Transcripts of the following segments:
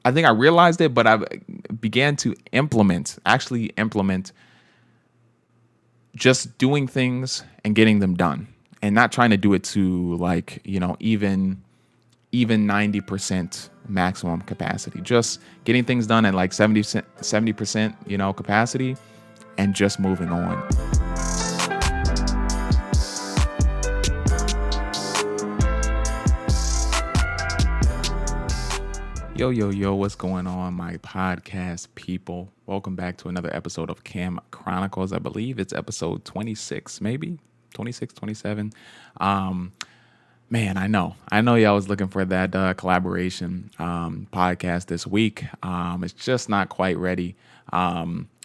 I think I realized it, but I began to actually implement just doing things and getting them done, and not trying to do it to like, even 90% maximum capacity. Just getting things done at like 70%, capacity, and just moving on. Yo, yo, yo, what's going on, my podcast people? Welcome back to another episode of Chronicles. I believe it's episode 26, maybe 26, 27. Um, Man, I know y'all was looking for that collaboration podcast this week. It's just not quite ready.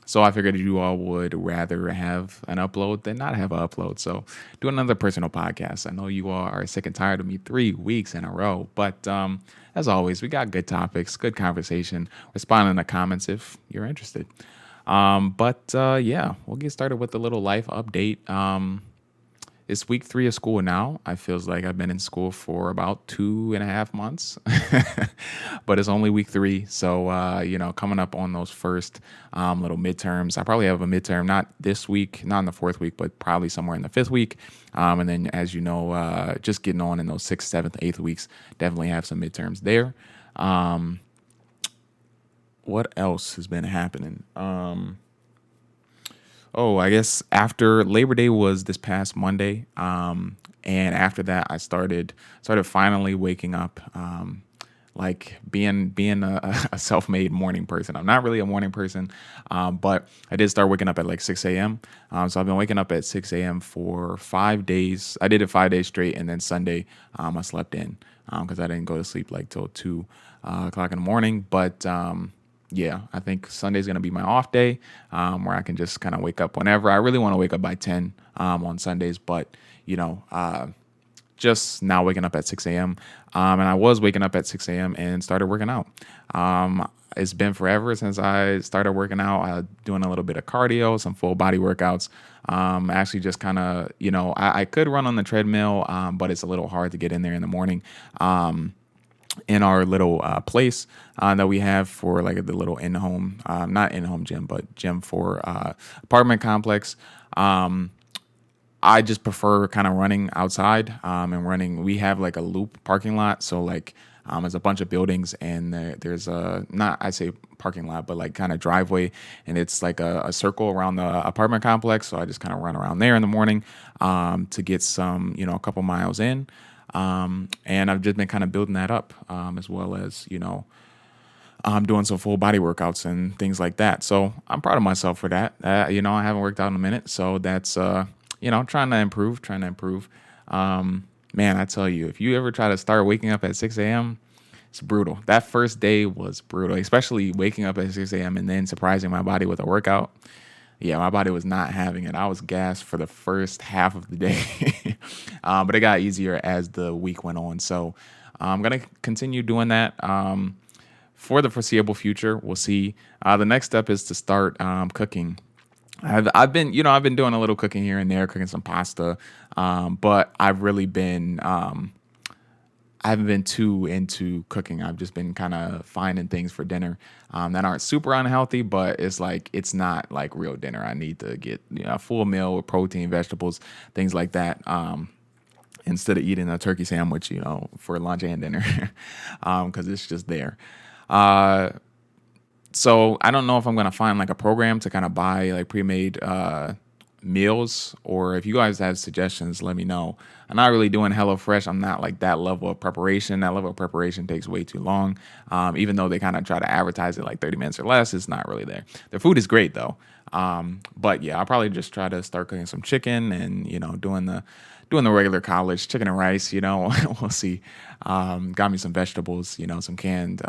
So I figured you all would rather have an upload than not have an upload. So do another personal podcast. I know you all are sick and tired of me 3 weeks in a row, but as always, we got good topics, good conversation. Respond in the comments if you're interested. But yeah, we'll get started with a little life update. It's week 3 of school now. I feels like I've been in school for about 2.5 months, but it's only week 3. So, coming up on those first little midterms. I probably have a midterm, not this week, not in the 4th week, but probably somewhere in the 5th week. And then, as you know, just getting on in those 6th, 7th, 8th weeks, definitely have some midterms there. What else has been happening? Oh, I guess after Labor Day was this past Monday, and after that, I started finally waking up, like being a self-made morning person. I'm not really a morning person, but I did start waking up at like 6 a.m. So I've been waking up at 6 a.m. for 5 days. I did it 5 days straight, and then Sunday I slept in because I didn't go to sleep like till 2 o'clock in the morning. But yeah, I think Sunday's gonna be my off day, where I can just kind of wake up whenever. I really want to wake up by 10 on Sundays, but just now waking up at 6 a.m. And I was waking up at 6 a.m. and started working out. It's been forever since I started working out. Doing a little bit of cardio, some full body workouts. Actually, just kind of, I could run on the treadmill, but it's a little hard to get in there in the morning. In our little place that we have for like the little in-home, not in-home gym, but gym for apartment complex. I just prefer kind of running outside and running. We have like a loop parking lot. So like there's a bunch of buildings and there's a, not I say parking lot, but like kind of driveway. And it's like a circle around the apartment complex. So I just kind of run around there in the morning to get some, a couple miles in. And I've just been kind of building that up as well as, I'm doing some full body workouts and things like that. So I'm proud of myself for that. I haven't worked out in a minute. So that's, trying to improve. Man, I tell you, if you ever try to start waking up at 6 a.m., it's brutal. That first day was brutal, especially waking up at 6 a.m. and then surprising my body with a workout. Yeah, my body was not having it. I was gassed for the first half of the day, but it got easier as the week went on. So I'm gonna continue doing that for the foreseeable future. We'll see. The next step is to start cooking. I've been doing a little cooking here and there, cooking some pasta, but I've really been I haven't been too into cooking. I've just been kind of finding things for dinner that aren't super unhealthy, but it's not like real dinner. I need to get a full meal with protein, vegetables, things like that. Instead of eating a turkey sandwich, for lunch and dinner, because it's just there. Uh, so I don't know if I'm gonna find like a program to kind of buy like pre-made meals, or if you guys have suggestions, let me know. I'm not really doing HelloFresh. I'm not like that level of preparation. That level of preparation takes way too long. Even though they kind of try to advertise it like 30 minutes or less, it's not really there. Their food is great though. But yeah, I'll probably just try to start cooking some chicken and doing the regular college chicken and rice. We'll see. Got me some vegetables. Some canned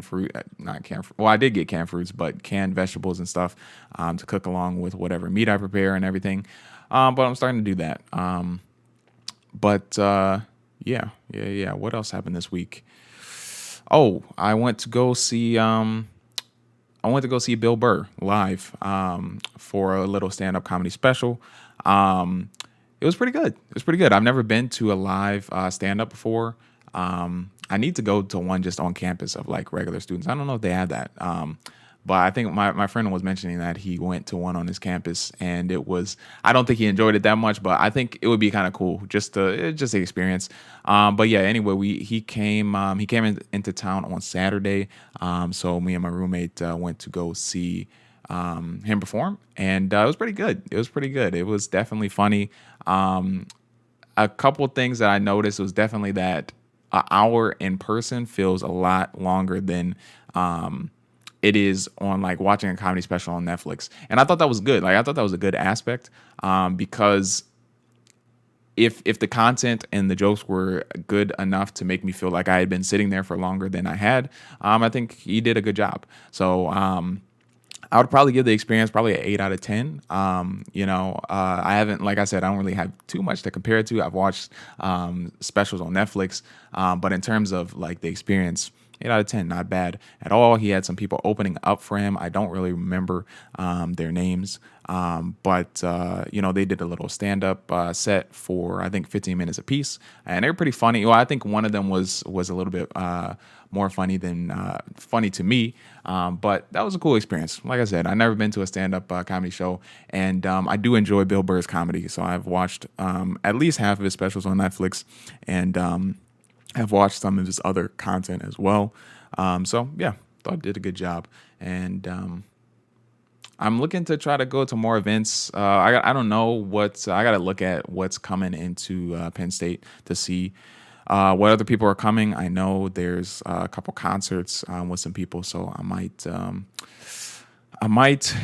fruit, not canned fruit. Well, I did get canned fruits, but canned vegetables and stuff to cook along with whatever meat I prepare and everything. But I'm starting to do that. But yeah. What else happened this week? Oh, I went to go see Bill Burr live for a little stand-up comedy special. It was pretty good. I've never been to a live stand-up before. I need to go to one just on campus of like regular students. I don't know if they have that. But I think my friend was mentioning that he went to one on his campus, and I don't think he enjoyed it that much, but I think it would be kind of cool just the experience. But yeah, anyway, he came into town on Saturday. So me and my roommate went to go see him perform, and it was pretty good. It was pretty good. It was definitely funny. A couple things that I noticed was definitely that an hour in person feels a lot longer than it is on like watching a comedy special on Netflix. And I thought that was good. Like I thought that was a good aspect because if the content and the jokes were good enough to make me feel like I had been sitting there for longer than I had, I think he did a good job. So I would probably give the experience probably an 8 out of 10. I haven't, like I said, I don't really have too much to compare it to. I've watched specials on Netflix, but in terms of like the experience, 8 out of 10, not bad at all. He had some people opening up for him. I don't really remember their names, but they did a little stand-up set for I think 15 minutes apiece, and they were pretty funny. Well, I think one of them was a little bit more funny than funny to me, but that was a cool experience. Like I said, I've never been to a stand-up comedy show, and I do enjoy Bill Burr's comedy, so I've watched at least half of his specials on Netflix, and have watched some of his other content as well. So yeah, thought I did a good job, and I'm looking to try to go to more events. I don't know I got to look at what's coming into Penn State to see what other people are coming. I know there's a couple concerts with some people, so I might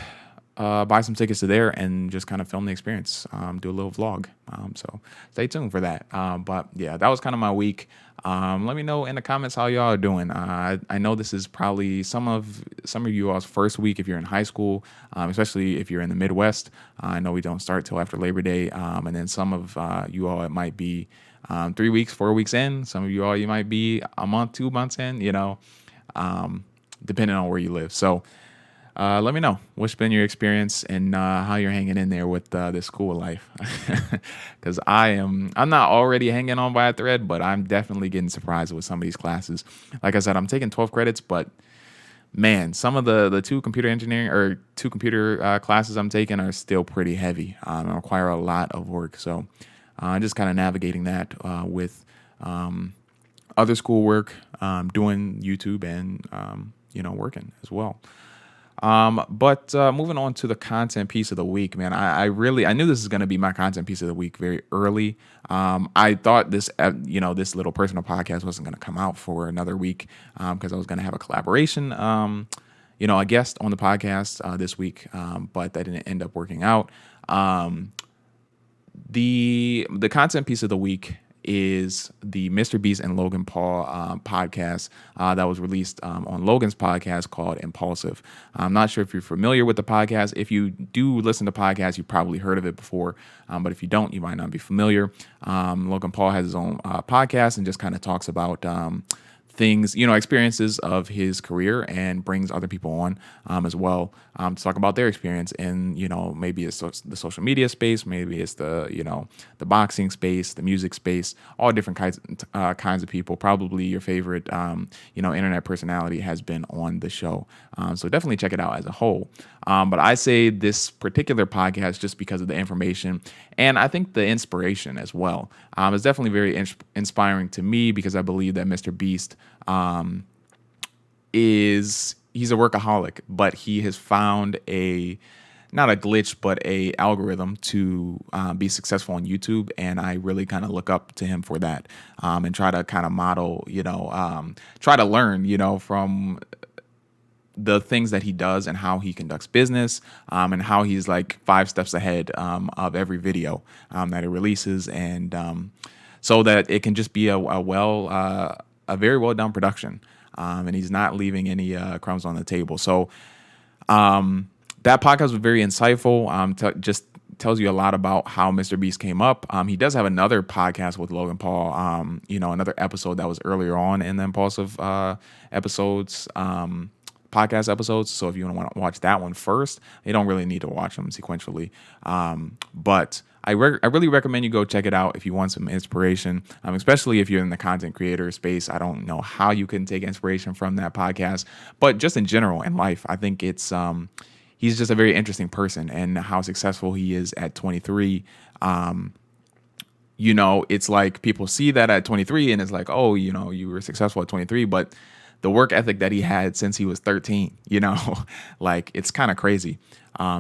buy some tickets to there and just kind of film the experience, do a little vlog. So stay tuned for that. But yeah, that was kind of my week. Let me know in the comments how y'all are doing. I know this is probably some of you all's first week if you're in high school, especially if you're in the Midwest. I know we don't start till after Labor Day, and then some of you all, it might be 3 weeks, 4 weeks in. Some of you all, you might be a month, 2 months in. Depending on where you live. So. Let me know what's been your experience and how you're hanging in there with this school life. Because I'm not already hanging on by a thread, but I'm definitely getting surprised with some of these classes. Like I said, I'm taking 12 credits, but man, some of the two computer engineering or two computer classes I'm taking are still pretty heavy and require a lot of work. So just kind of navigating that with other schoolwork, doing YouTube and working as well. But moving on to the content piece of the week, man, I knew this is going to be my content piece of the week very early. I thought this little personal podcast wasn't going to come out for another week because I was going to have a collaboration, a guest on the podcast this week, but that didn't end up working out. The content piece of the week is the Mr. Beast and Logan Paul podcast that was released on Logan's podcast called Impulsive. I'm not sure if you're familiar with the podcast. If you do listen to podcasts, you probably heard of it before. But if you don't, you might not be familiar. Logan Paul has his own podcast and just kind of talks about things, experiences of his career and brings other people on as well to talk about their experience in, maybe it's the social media space, maybe it's the boxing space, the music space, all different kinds of people. Probably your favorite, internet personality has been on the show. So definitely check it out as a whole. But I say this particular podcast just because of the information and I think the inspiration as well. It's definitely very inspiring to me because I believe that Mr. Beast he's a workaholic, but he has found not a glitch, but a algorithm to be successful on YouTube. And I really kind of look up to him for that and try to kind of model, try to learn, from the things that he does and how he conducts business and how he's like 5 steps ahead of every video that he releases. And so that it can just be a very well done production. And he's not leaving any crumbs on the table. So that podcast was very insightful. Just tells you a lot about how Mr. Beast came up. He does have another podcast with Logan Paul, another episode that was earlier on in the Impulsive episodes podcast episodes. So if you want to watch that one first, you don't really need to watch them sequentially. But I really recommend you go check it out if you want some inspiration, especially if you're in the content creator space. I don't know how you can take inspiration from that podcast, but just in general in life, I think it's he's just a very interesting person, and how successful he is at 23. It's like people see that at 23 and it's like, oh, you were successful at 23, but the work ethic that he had since he was 13, like it's kind of crazy.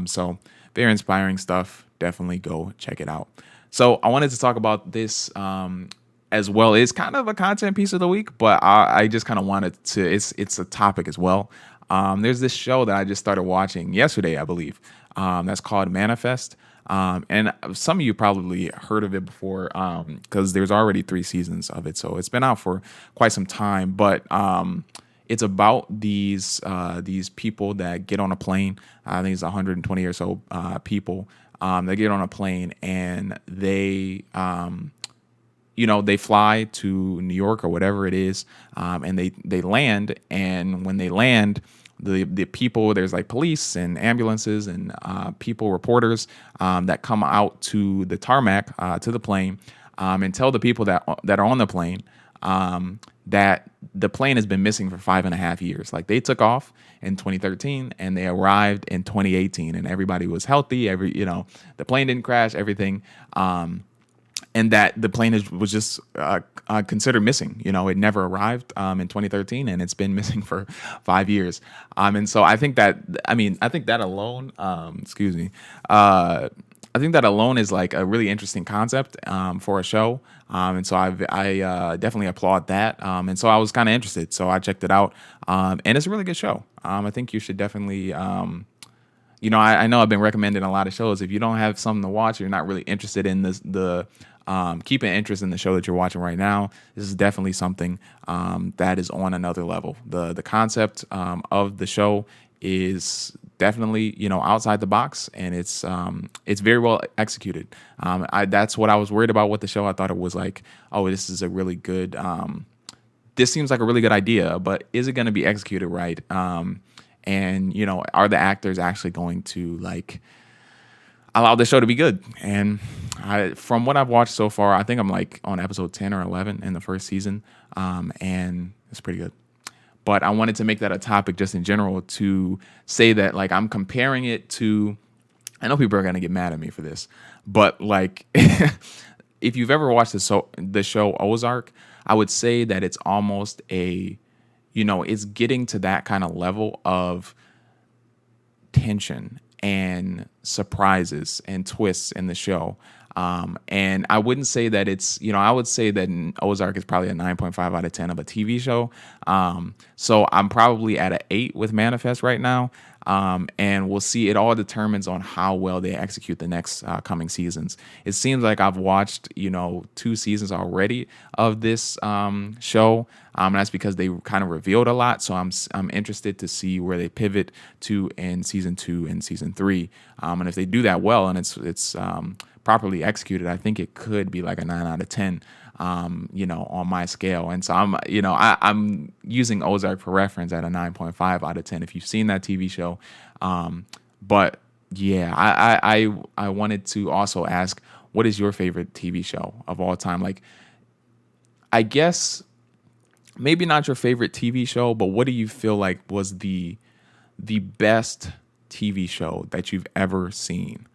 So very inspiring stuff. Definitely go check it out. So I wanted to talk about this as well. It's kind of a content piece of the week, but I just kind of wanted to, it's a topic as well. There's this show that I just started watching yesterday, I believe, that's called Manifest. And some of you probably heard of it before because there's already 3 seasons of it. So it's been out for quite some time. But it's about these people that get on a plane. I think it's 120 or so people that get on a plane, and they they fly to New York or whatever it is, and they land. And when they land, the people, there's like police and ambulances and reporters that come out to the tarmac, to the plane, and tell the people that are on the plane that the plane has been missing for 5.5 years. Like, they took off in 2013 and they arrived in 2018, and everybody was healthy. The plane didn't crash, everything. And that the plane was just considered missing. It never arrived in 2013, and it's been missing for 5 years. And so I think that alone, excuse me, I think that alone is like a really interesting concept for a show. And so I definitely applaud that. And so I was kind of interested, so I checked it out, and it's a really good show. I think you should definitely. I know I've been recommending a lot of shows. If you don't have something to watch, you're not really interested in the keeping interest in the show that you're watching right now, this is definitely something that is on another level. The concept of the show is definitely outside the box, and it's very well executed. That's what I was worried about with the show. I thought it was like, oh, this is a really good. This seems like a really good idea, but is it going to be executed right? And are the actors actually going to like allow the show to be good? And from what I've watched so far, I think I'm like on episode 10 or 11 in the first season, and it's pretty good. But I wanted to make that a topic just in general to say that, like, I'm comparing it to, I know people are going to get mad at me for this, but like if you've ever watched the show Ozark, I would say that it's almost it's getting to that kind of level of tension and surprises and twists in the show. And I wouldn't say that it's, I would say that Ozark is probably a 9.5 out of 10 of a TV show. So I'm probably at an 8 with Manifest right now. And we'll see. It all determines on how well they execute the next coming seasons. It seems like I've watched, 2 seasons already of this show. And that's because they kind of revealed a lot. So I'm interested to see where they pivot to in season 2 and season 3. And if they do that well and it's properly executed, I think it could be like a 9 out of 10. On my scale. And so I'm using Ozark for reference at a 9.5 out of 10 if you've seen that TV show. But yeah, I wanted to also ask, what is your favorite TV show of all time? Like, I guess maybe not your favorite TV show, but what do you feel like was the best TV show that you've ever seen?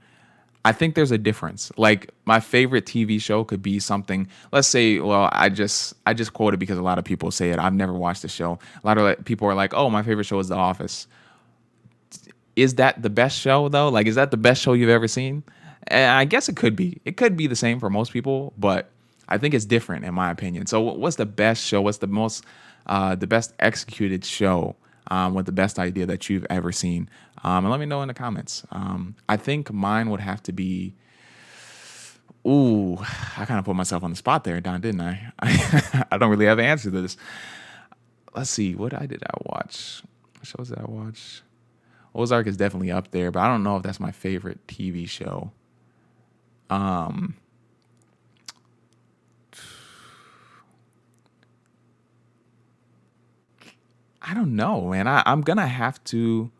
I think there's a difference. Like, my favorite TV show could be something, let's say, well, I just quoted because a lot of people say it. I've never watched the show. A lot of people are like, oh, my favorite show is The Office. Is that the best show, though? Like, is that the best show you've ever seen? And I guess it could be. It could be the same for most people, but I think it's different in my opinion. So what's the best show? What's the best executed show with the best idea that you've ever seen? And let me know in the comments. I think mine would have to be, I kind of put myself on the spot there, Don, didn't I? I don't really have an answer to this. Let's see, what did I watch? What shows did I watch? Ozark is definitely up there, but I don't know if that's my favorite TV show. I don't know, man. I'm gonna have to.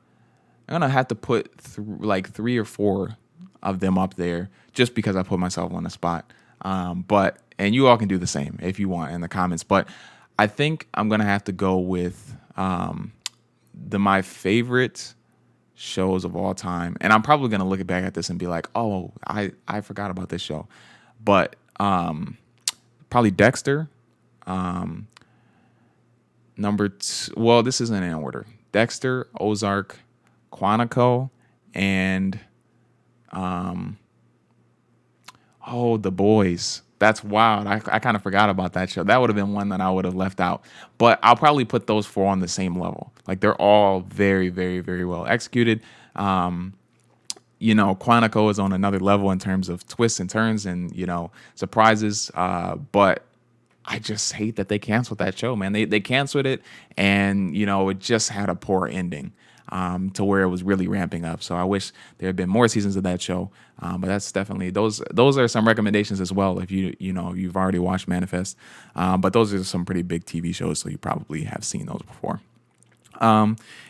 I'm gonna have to put like three or four of them up there just because I put myself on the spot. But and you all can do the same if you want in the comments. But I think I'm gonna have to go with the my favorite shows of all time, and I'm probably gonna look back at this and be like, oh, I forgot about this show, but probably Dexter. Number two, well, this isn't in order. Dexter, Ozark, Quantico, and The Boys. That's wild. I kind of forgot about that show. That would have been one that I would have left out. But I'll probably put those four on the same level. Like they're all very, very, very well executed. Quantico is on another level in terms of twists and turns and, surprises. But I just hate that they canceled that show, man. They canceled it, and it just had a poor ending to where it was really ramping up. So I wish there had been more seasons of that show. But that's definitely those. Those are some recommendations as well. If you've already watched Manifest, but those are some pretty big TV shows, so you probably have seen those before.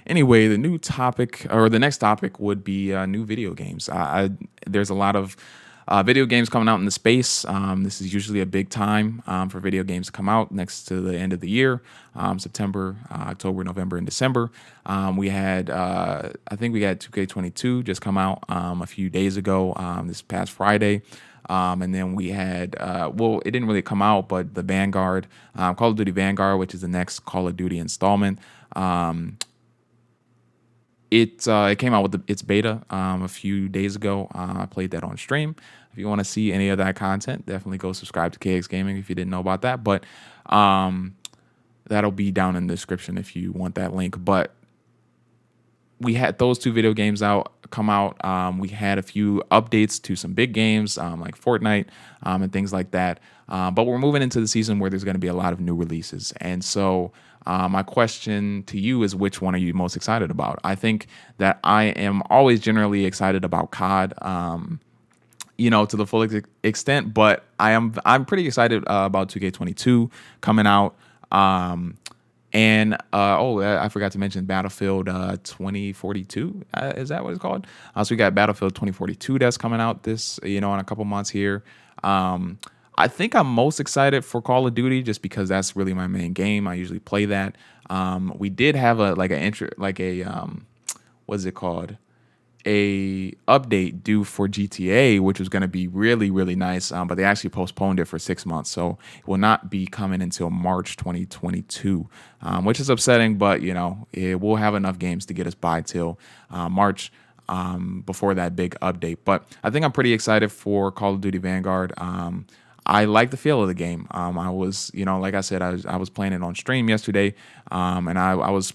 Anyway, the new topic or the next topic would be new video games. There's a lot of video games coming out in the space. This is usually a big time for video games to come out next to the end of the year, September, October, November, and December. We had, I think we had 2K22 just come out a few days ago, this past Friday. And then we had, it didn't really come out, but the Vanguard, Call of Duty Vanguard, which is the next Call of Duty installment. It came out with its beta a few days ago. I played that on stream. If you want to see any of that content, definitely go subscribe to KX Gaming if you didn't know about that. But that'll be down in the description if you want that link. But we had those two video games come out. We had a few updates to some big games like Fortnite and things like that. But we're moving into the season where there's going to be a lot of new releases. And so my question to you is, which one are you most excited about? I think that I am always generally excited about COD, to the full extent, but I'm pretty excited about 2K22 coming out. I forgot to mention Battlefield 2042. Is that what it's called? So we got Battlefield 2042 that's coming out in a couple months here. I think I'm most excited for Call of Duty just because that's really my main game. I usually play that. We did have what's it called? A update due for GTA, which was going to be really, really nice. But they actually postponed it for 6 months. So it will not be coming until March 2022, which is upsetting. But, we'll have enough games to get us by till March before that big update. But I think I'm pretty excited for Call of Duty Vanguard. I like the feel of the game. I was, like I said, I was playing it on stream yesterday, and I was,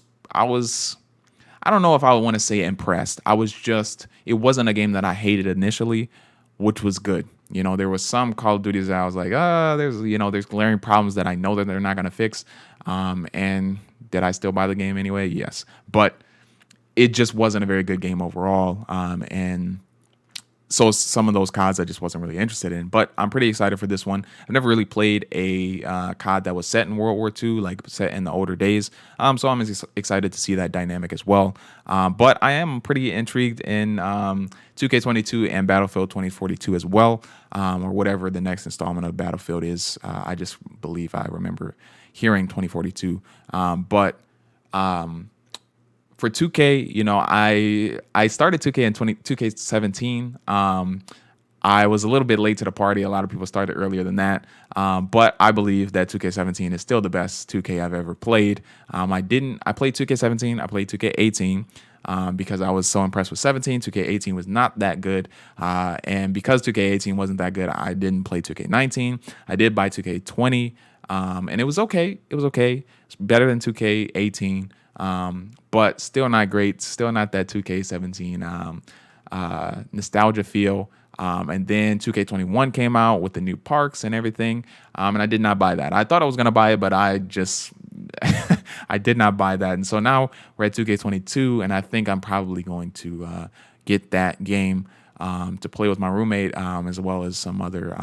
I don't know if I would want to say impressed. It wasn't a game that I hated initially, which was good. There was some Call of Duties that I was like, there's glaring problems that I know that they're not going to fix. And did I still buy the game anyway? Yes, but it just wasn't a very good game overall. And so some of those CODs I just wasn't really interested in, but I'm pretty excited for this one. I've never really played a COD that was set in World War II, like set in the older days. So I'm excited to see that dynamic as well. But I am pretty intrigued in 2K22 and Battlefield 2042 as well, or whatever the next installment of Battlefield is. I just believe I remember hearing 2042. For 2K, I started 2K in 2K17. I was a little bit late to the party. A lot of people started earlier than that. But I believe that 2K17 is still the best 2K I've ever played. I played 2K17. I played 2K18 because I was so impressed with 17. 2K18 was not that good. And because 2K18 wasn't that good, I didn't play 2K19. I did buy 2K20. And it was okay. It was okay. It's better than 2K18. But still not great. Still not that 2K17 nostalgia feel. And then 2K21 came out with the new parks and everything. And I did not buy that. I thought I was going to buy it, but I just I did not buy that. And so now we're at 2K22, and I think I'm probably going to get that game to play with my roommate, as well as some other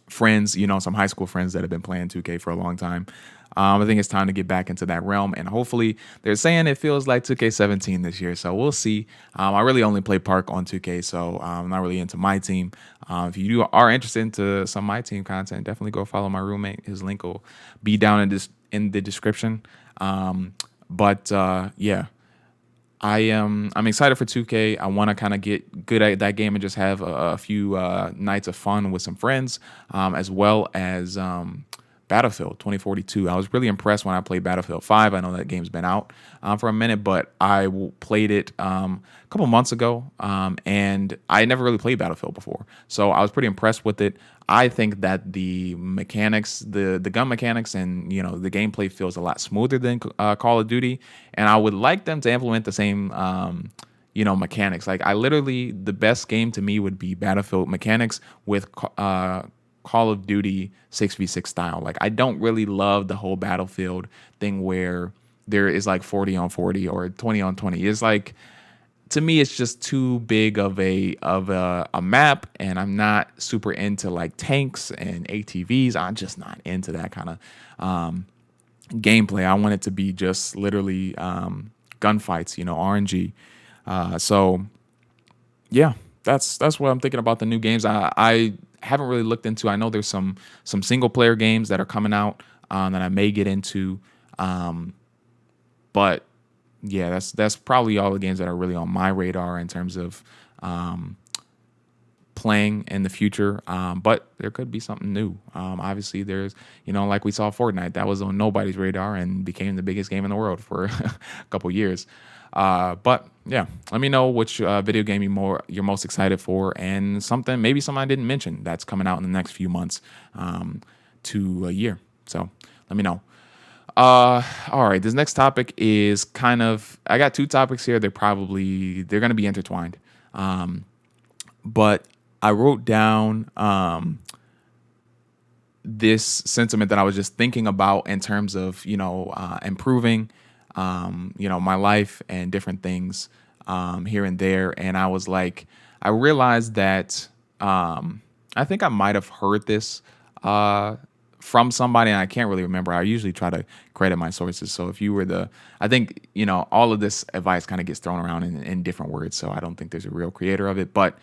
friends, some high school friends that have been playing 2K for a long time. I think it's time to get back into that realm, and hopefully, they're saying it feels like 2K17 this year, so we'll see. I really only play Park on 2K, so I'm not really into my team. If you are interested into some my team content, definitely go follow my roommate. His link will be down in the description. But yeah, I'm excited for 2K. I want to kind of get good at that game and just have a few nights of fun with some friends, as well as Battlefield 2042. I was really impressed when I played Battlefield 5. I know that game's been out for a minute, but played it a couple months ago, and I never really played Battlefield before, so I was pretty impressed with it. I think that the mechanics, the gun mechanics, and the gameplay feels a lot smoother than Call of Duty, and I would like them to implement the same mechanics. Like the best game to me would be Battlefield mechanics with Call of Duty 6v6 style. Like I don't really love the whole Battlefield thing where there is like 40 on 40 or 20 on 20. It's like, to me, it's just too big of a map, and I'm not super into like tanks and ATVs. I'm just not into that kind of gameplay. I want it to be just literally gunfights, RNG. So yeah, that's what I'm thinking about the new games. I haven't really looked into. I know there's some single player games that are coming out that I may get into, but yeah, that's probably all the games that are really on my radar in terms of playing in the future. But there could be something new. Obviously, there's like we saw Fortnite, that was on nobody's radar and became the biggest game in the world for a couple years. But yeah, let me know which video game you're most excited for, and maybe something I didn't mention that's coming out in the next few months to a year. So let me know. All right, this next topic is I got two topics here. They're going to be intertwined. But I wrote down this sentiment that I was just thinking about in terms of improving my life and different things here and there. And I was like, I realized that I think I might have heard this from somebody, and I can't really remember. I usually try to credit my sources. So if you were I think, all of this advice kind of gets thrown around in different words. So I don't think there's a real creator of it. But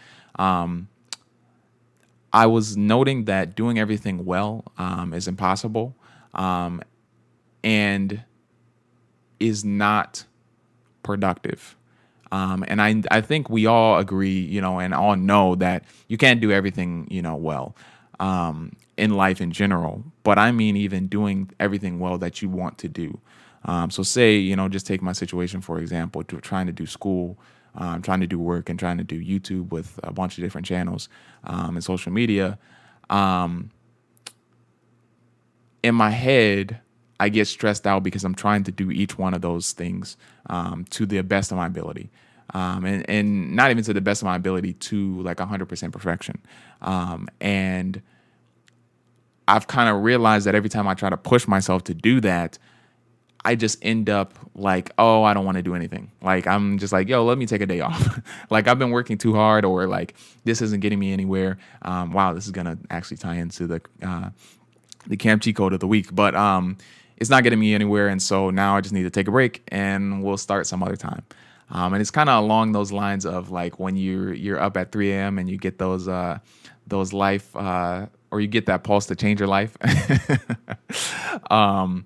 I was noting that doing everything well is impossible and is not productive. And I think we all agree, and all know that you can't do everything, well. In life in general, but I mean even doing everything well that you want to do. So say, just take my situation, for example, trying to do school, trying to do work, and trying to do YouTube with a bunch of different channels and social media. In my head, I get stressed out because I'm trying to do each one of those things to the best of my ability. And not even to the best of my ability, to like 100% perfection. And I've kind of realized that every time I try to push myself to do that, I just end up like, oh, I don't want to do anything. Like, I'm just like, yo, let me take a day off. Like, I've been working too hard, or like, this isn't getting me anywhere. Wow, this is going to actually tie into the camp cheat code of the week. But it's not getting me anywhere. And so now I just need to take a break, and we'll start some other time. And it's kind of along those lines of like when you're up at 3 a.m. and you get those life or you get that pulse to change your life. And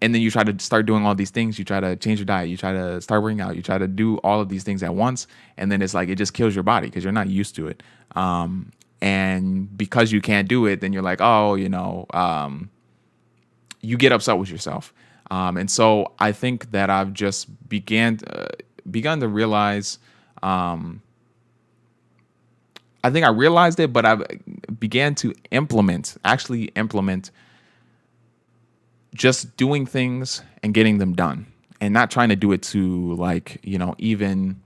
then you try to start doing all these things. You try to change your diet. You try to start working out. You try to do all of these things at once. And then it's like it just kills your body because you're not used to it. And because you can't do it, then you're like, oh, you get upset with yourself. And so I think that I've just begun to realize. I think I realized it, but I began to actually implement just doing things and getting them done, and not trying to do it to like, even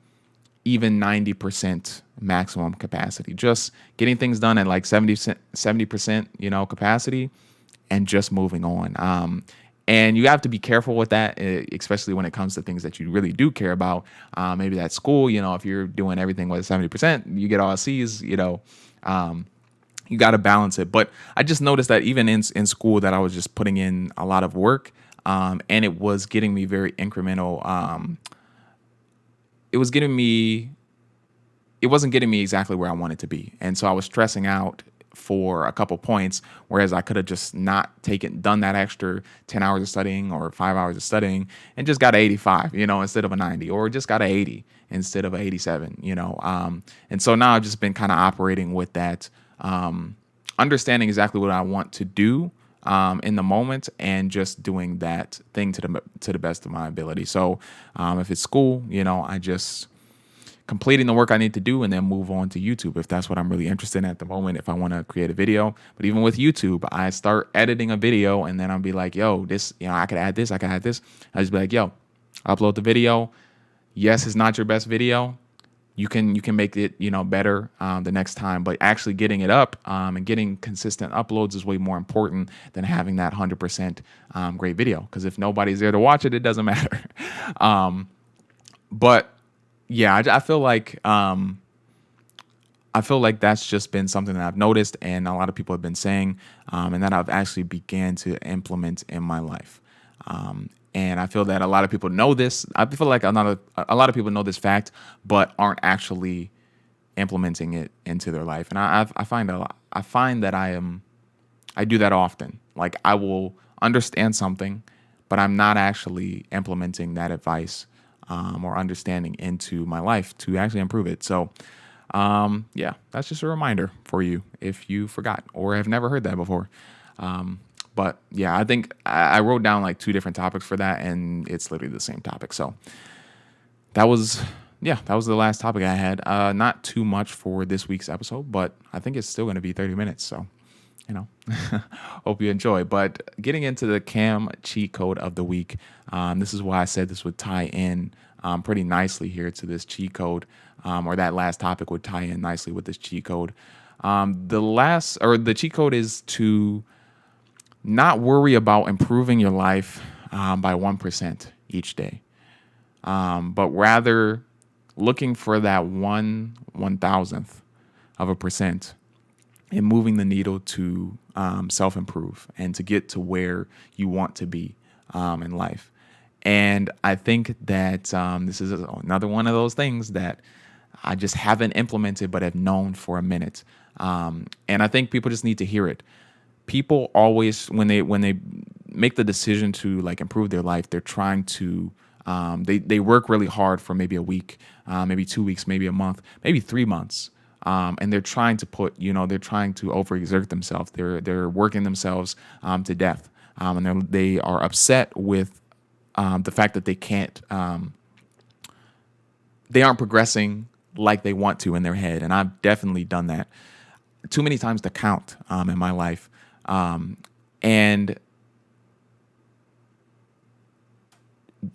90% maximum capacity, just getting things done at like 70%, capacity, and just moving on. And you have to be careful with that, especially when it comes to things that you really do care about. Maybe that's school, if you're doing everything with 70%, you get all C's, You got to balance it. But I just noticed that even in school that I was just putting in a lot of work, and it was getting me very incremental. It was getting me it wasn't getting me exactly where I wanted to be. And so I was stressing out for a couple points, whereas I could have just not done that extra 10 hours of studying or 5 hours of studying and just got an 85, instead of a 90, or just got an 80 instead of an 87, and so now I've just been kind of operating with that, understanding exactly what I want to do, in the moment, and just doing that thing to the best of my ability. So if it's school, I just completing the work I need to do and then move on to YouTube if that's what I'm really interested in at the moment, if I want to create a video. But even with YouTube, I start editing a video and then I'll be like, yo, this, I could add this, I could add this. I just be like, yo, upload the video. Yes, it's not your best video. You can make it, better the next time, but actually getting it up, and getting consistent uploads is way more important than having that 100% great video. Because if nobody's there to watch it, it doesn't matter. But yeah, I feel like that's just been something that I've noticed, and a lot of people have been saying, and that I've actually began to implement in my life. And I feel that a lot of people know this. I feel like a lot of people know this fact, but aren't actually implementing it into their life. And I find that I do that often. Like, I will understand something, but I'm not actually implementing that advice, or understanding into my life to actually improve it. So, yeah, that's just a reminder for you if you forgot or have never heard that before. But yeah, I think I wrote down like 2 different topics for that, and it's literally the same topic. So that was the last topic I had. Not too much for this week's episode, but I think it's still going to be 30 minutes. So, hope you enjoy. But getting into the Cam cheat code of the week, this is why I said this would tie in pretty nicely here to this cheat code, or that last topic would tie in nicely with this cheat code. The cheat code is to not worry about improving your life by 1% each day, but rather looking for that 1/1000th of a percent and moving the needle to self-improve and to get to where you want to be in life. And I think that this is another one of those things that I just haven't implemented but have known for a minute. And I think people just need to hear it. People always, when they make the decision to like improve their life, they're trying to they work really hard for maybe a week, maybe 2 weeks, maybe a month, maybe 3 months. And they're trying to they're trying to overexert themselves. They're working themselves to death. And they are upset with the fact that they aren't progressing like they want to in their head. And I've definitely done that too many times to count in my life. And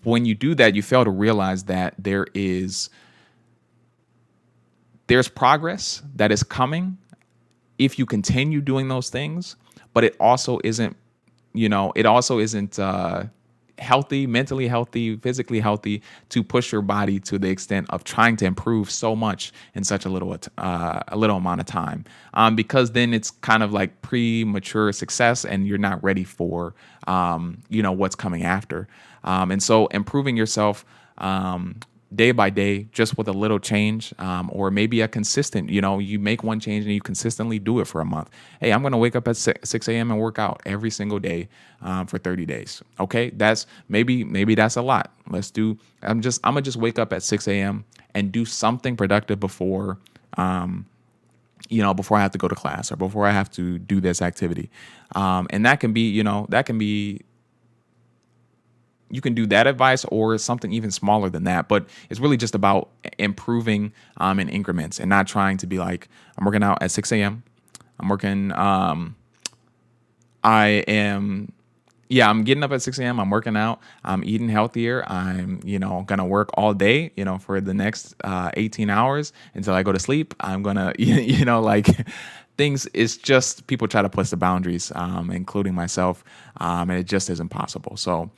when you do that, you fail to realize that there's progress that is coming if you continue doing those things, but it also isn't healthy, mentally healthy, physically healthy to push your body to the extent of trying to improve so much in such a little amount of time, because then it's kind of like premature success and you're not ready for what's coming after, and so improving yourself day by day, just with a little change, or maybe a consistent, you make one change and you consistently do it for a month. Hey, I'm going to wake up at 6 a.m. and work out every single day for 30 days. Okay, that's maybe that's a lot. I'm going to just wake up at 6 a.m. and do something productive before I have to go to class or before I have to do this activity. And that can be, you can do that advice or something even smaller than that, but it's really just about improving in increments and not trying to be like, I'm working out at 6 a.m. I'm getting up at 6 a.m. I'm working out. I'm eating healthier. I'm, going to work all day, for the next 18 hours until I go to sleep. I'm going to, like things, it's just people try to push the boundaries, including myself, and it just isn't possible. So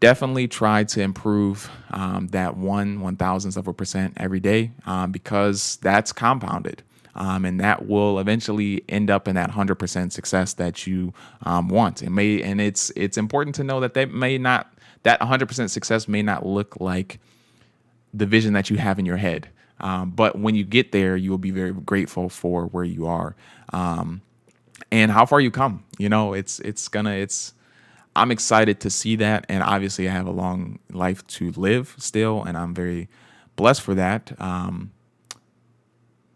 definitely try to improve that 1/1000th of a percent every day, because that's compounded. And that will eventually end up in that 100% success that you want. And it's important to know that that 100% success may not look like the vision that you have in your head. But when you get there, you will be very grateful for where you are, and how far you come. I'm excited to see that. And obviously I have a long life to live still, and I'm very blessed for that.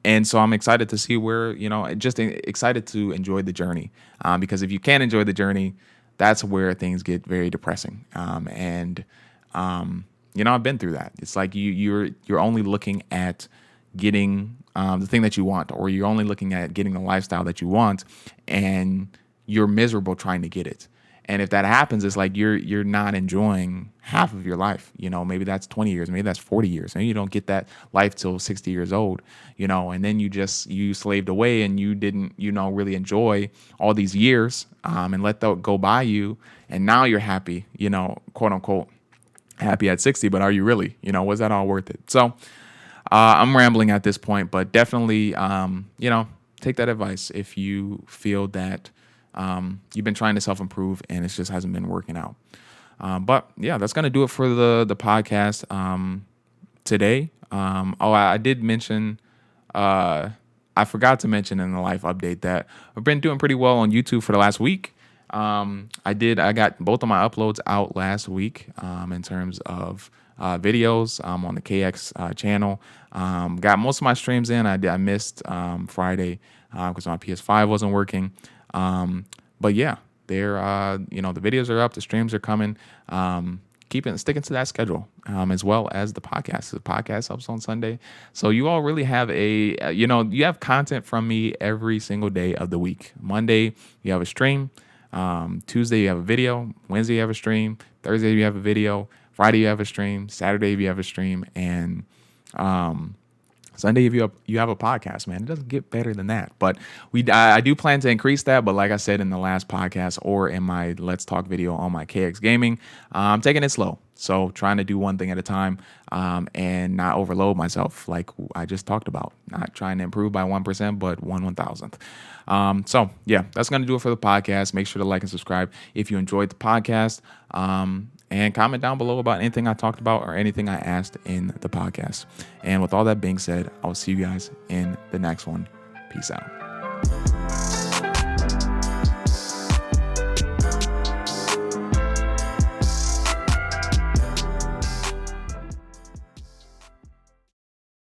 And so I'm excited to see where, just excited to enjoy the journey. Because if you can't enjoy the journey, that's where things get very depressing. I've been through that. It's like you're only looking at getting the thing that you want, or you're only looking at getting the lifestyle that you want, and you're miserable trying to get it. And if that happens, it's like you're not enjoying half of your life. Maybe that's 20 years, maybe that's 40 years, and you don't get that life till 60 years old. And then you slaved away, and you didn't really enjoy all these years, and let that go by you, and now you're happy, quote unquote happy at 60, but are you really? Was that all worth it? So I'm rambling at this point, but definitely take that advice if you feel that you've been trying to self-improve and it just hasn't been working out. But yeah, that's going to do it for the podcast today. I did mention, I forgot to mention in the life update that I've been doing pretty well on YouTube for the last week. I got both of my uploads out last week in terms of videos on the KX channel. Got most of my streams in. I missed Friday because my PS5 wasn't working. But yeah, they're the videos are up, the streams are coming. Sticking to that schedule, as well as the podcast. The podcast helps on Sunday, so you all really have you have content from me every single day of the week. Monday you have a stream. Tuesday you have a video. Wednesday you have a stream. Thursday you have a video. Friday you have a stream. Saturday you have a stream, and Sunday if you have a podcast. Man, it doesn't get better than that. But I do plan to increase that. But like I said in the last podcast or in my Let's Talk video on my KX Gaming, I'm taking it slow. So trying to do one thing at a time, and not overload myself like I just talked about. Not trying to improve by 1%, but 1/1000th. So yeah, that's going to do it for the podcast. Make sure to like and subscribe if you enjoyed the podcast. And comment down below about anything I talked about or anything I asked in the podcast. And with all that being said, I'll see you guys in the next one. Peace out.